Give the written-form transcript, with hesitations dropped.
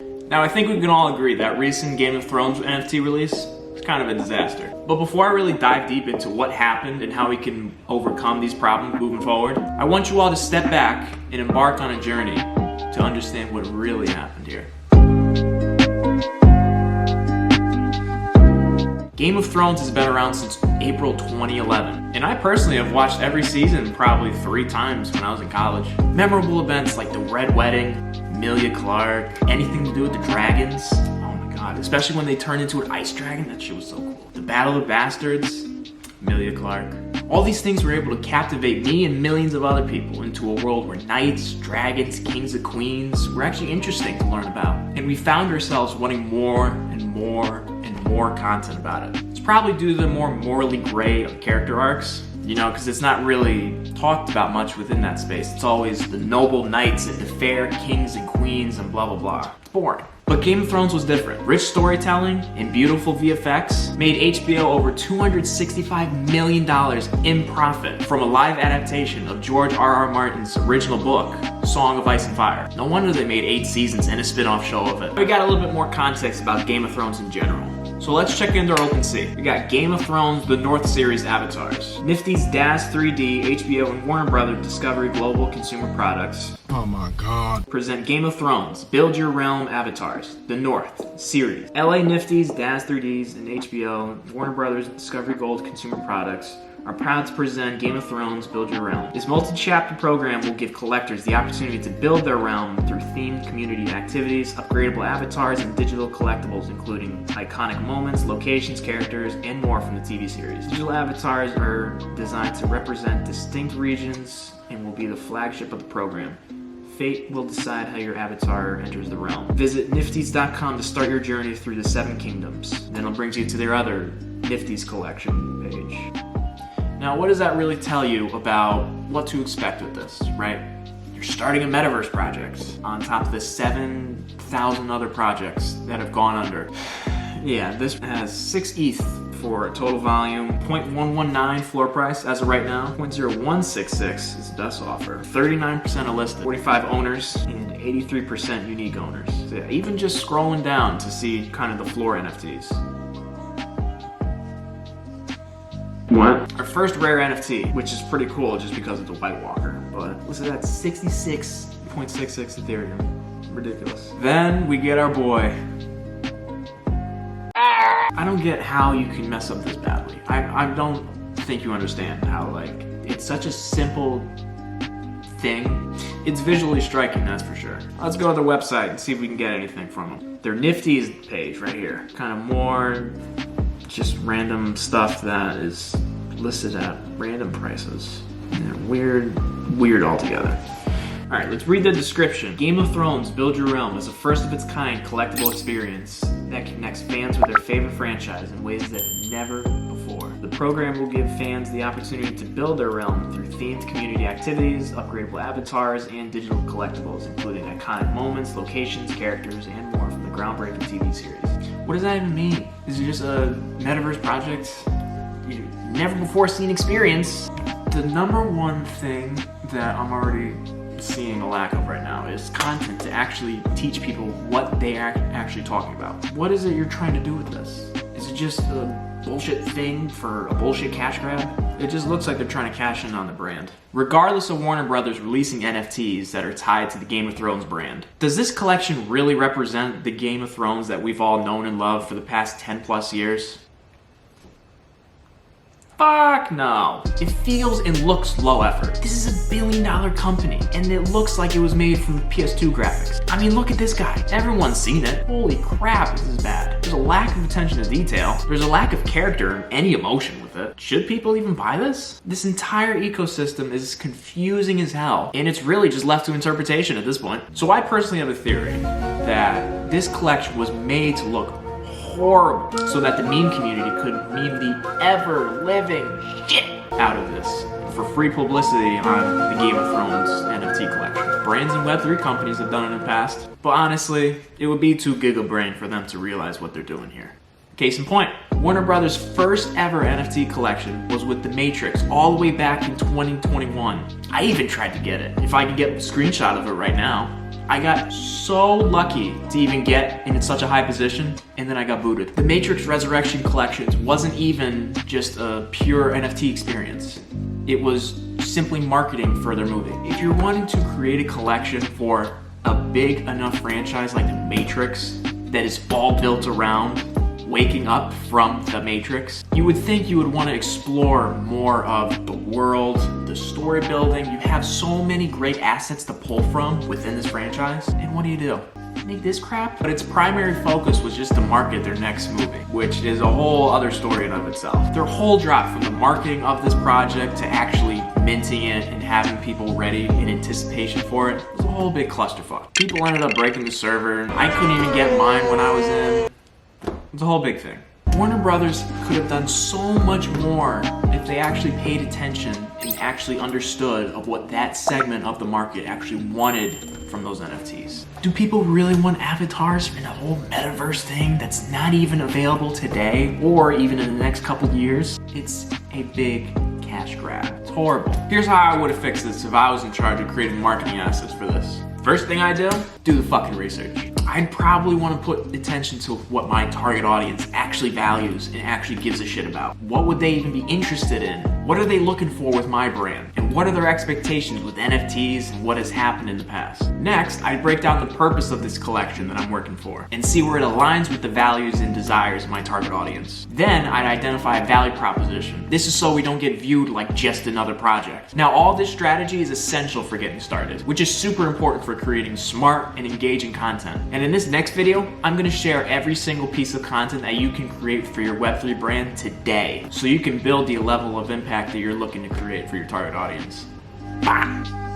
Now I think we can all agree that recent Game of Thrones NFT release is kind of a disaster. But before I really dive deep into what happened and how we can overcome these problems moving forward, I want you all to step back and embark on a journey to understand what really happened here. Game of Thrones has been around since April 2011, and I personally have watched every season probably 3 times when I was in college. Memorable events like the Red Wedding, Emilia Clarke, anything to do with the dragons, oh my god, especially when they turned into an ice dragon, that shit was so cool. The Battle of the Bastards, Emilia Clarke. All these things were able to captivate me and millions of other people into a world where knights, dragons, kings and queens were actually interesting to learn about. And we found ourselves wanting more and more and more content about it. It's probably due to the more morally gray of character arcs, you know, because it's not really talked about much within that space. It's always the noble knights and the fair kings and queens and blah blah blah. It's boring. But Game of Thrones was different. Rich storytelling and beautiful VFX made HBO over $265 million in profit from a live adaptation of George R.R. Martin's original book, Song of Ice and Fire. No wonder they made 8 seasons and a spin-off show of it. We got a little bit more context about Game of Thrones in general. So let's check into our OpenSea. We got Game of Thrones, the North Series avatars. Nifty's DAS 3D, HBO, and Warner Brothers Discovery Global Consumer Products. Oh my god. Present Game of Thrones, Build Your Realm avatars, the North Series. LA Nifty's, DAS 3Ds, and HBO, Warner Brothers Discovery Gold Consumer Products are proud to present Game of Thrones Build Your Realm. This multi-chapter program will give collectors the opportunity to build their realm through themed community activities, upgradable avatars, and digital collectibles, including iconic moments, locations, characters, and more from the TV series. Digital avatars are designed to represent distinct regions and will be the flagship of the program. Fate will decide how your avatar enters the realm. Visit Nifties.com to start your journey through the 7 kingdoms. Then it brings you to their other Nifties collection page. Now, what does that really tell you about what to expect with this, right? You're starting a metaverse project on top of the 7,000 other projects that have gone under. Yeah, this has 6 ETH for total volume, 0.119 floor price as of right now, 0.0166 is the best offer, 39% are listed, 45 owners, and 83% unique owners. So yeah, even just scrolling down to see kind of the floor NFTs. What? Our first rare NFT, which is pretty cool just because it's a White Walker, but what's that, 66.66 Ethereum. Ridiculous. Then we get our boy. I don't get how you can mess up this badly. I don't think you understand how, like, it's such a simple thing. It's visually striking, that's for sure. Let's go to their website and see if we can get anything from them. Their Nifties page right here. Kind of more just random stuff that is listed at random prices. Yeah, weird altogether. Alright, let's read the description. Game of Thrones Build Your Realm is a first of its kind collectible experience that connects fans with their favorite franchise in ways that have never before. The program will give fans the opportunity to build their realm through themed community activities, upgradable avatars, and digital collectibles, including iconic moments, locations, characters, and more from the groundbreaking TV series. What does that even mean? Is it just a metaverse project? Never before seen experience. The number one thing that I'm already seeing a lack of right now is content to actually teach people what they are actually talking about. What is it you're trying to do with this? Is it just a bullshit thing for a bullshit cash grab? It just looks like they're trying to cash in on the brand. Regardless of Warner Brothers releasing NFTs that are tied to the Game of Thrones brand, does this collection really represent the Game of Thrones that we've all known and loved for the past 10 plus years? Fuck no. It feels and looks low effort. This is $1 billion company, and it looks like it was made from PS2 graphics. I mean, look at this guy. Everyone's seen it. Holy crap, this is bad. There's a lack of attention to detail. There's a lack of character and any emotion with it. Should people even buy this? This entire ecosystem is confusing as hell, and it's really just left to interpretation at this point. So I personally have a theory that this collection was made to look horrible so that the meme community could meme the ever-living shit out of this for free publicity on the Game of Thrones NFT collection. Brands and Web3 companies have done it in the past, but honestly, it would be too giga-brain for them to realize what they're doing here. Case in point, Warner Brothers' first ever NFT collection was with The Matrix all the way back in 2021. I even tried to get it. If I could get a screenshot of it right now. I got so lucky to even get in such a high position, and then I got booted. The Matrix Resurrection Collections wasn't even just a pure NFT experience. It was simply marketing for their movie. If you're wanting to create a collection for a big enough franchise like the Matrix that is all built around waking up from the Matrix, you would think you would want to explore more of the world, the story building. You have so many great assets to pull from within this franchise, and what do? Make this crap? But its primary focus was just to market their next movie, which is a whole other story in of itself. Their whole drop from the marketing of this project to actually minting it and having people ready in anticipation for it was a whole big clusterfuck. People ended up breaking the server. I couldn't even get mine when I was in. It's a whole big thing. Warner Brothers could have done so much more if they actually paid attention and actually understood of what that segment of the market actually wanted from those NFTs. Do people really want avatars in a whole metaverse thing that's not even available today or even in the next couple years? It's a big cash grab. It's horrible. Here's how I would have fixed this if I was in charge of creating marketing assets for this. First thing I do the fucking research. I'd probably want to put attention to what my target audience actually values and actually gives a shit about. What would they even be interested in? What are they looking for with my brand? And what are their expectations with NFTs and what has happened in the past? Next, I'd break down the purpose of this collection that I'm working for and see where it aligns with the values and desires of my target audience. Then I'd identify a value proposition. This is so we don't get viewed like just another project. Now, all this strategy is essential for getting started, which is super important for creating smart and engaging content. And in this next video, I'm gonna share every single piece of content that you can create for your Web3 brand today, so you can build the level of impact that you're looking to create for your target audience. Bah!